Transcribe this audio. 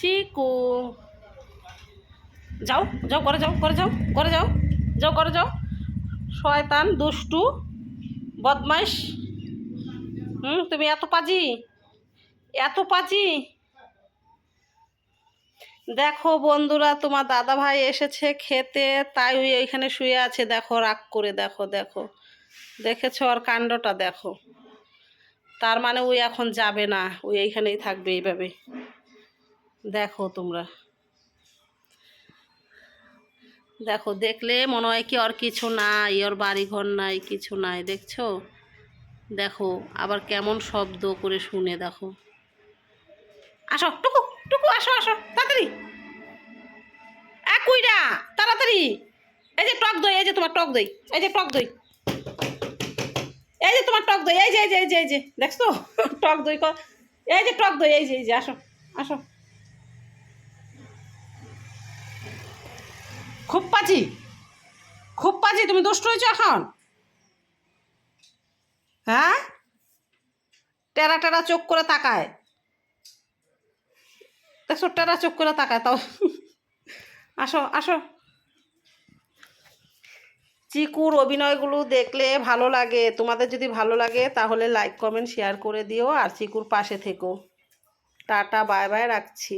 চিকু যাও যাও করে যাও করে যাও করে যাও যাও করে যাও, শয়তান দুষ্টু বদমাইশ। তুমি এত পাজি, এত পাজি। দেখো বন্ধুরা, তোমার দাদা ভাই এসেছে খেতে, তাই ওই ওইখানে শুয়ে আছে। দেখো রাগ করে, দেখো দেখো, দেখেছো আর কাণ্ডটা দেখো। তার মানে ওই এখন যাবে না, ওই এইখানেই থাকবে এইভাবে। দেখো তোমরা, দেখো দেখলে মনে হয় কি ওর কিছু নাই, ওর বাড়ি ঘর নাই, কিছু নাই। দেখছো, দেখো আবার কেমন শব্দ করে শুনে। দেখো, আসো টুকু, টুকু আসো আসো তাড়াতাড়ি, কুইরা তাড়াতাড়ি। এই যে টক দই, এই যে তোমার টক দই, এই যে টক দই, এই যে তোমার টক দই, এই যে এই যে এই যে এই যে দেখছো টক দই, এই যে টক দই, এই যে এই যে আসো আসো। খুব পাজি, খুব পাজি, তুমি দুষ্ট হয়েছো এখন। হ্যাঁ, টেরা টেরা চোখ করে তাকায়, দেখছো টেরা চোখ করে তাকায় তাও। আসো আসো। চিকুর অভিনয়গুলো দেখলে ভালো লাগে। তোমাদের যদি ভালো লাগে তাহলে লাইক কমেন্ট শেয়ার করে দিও, আর চিকুর পাশে থেকো। টাটা বাই বাই, রাখছি।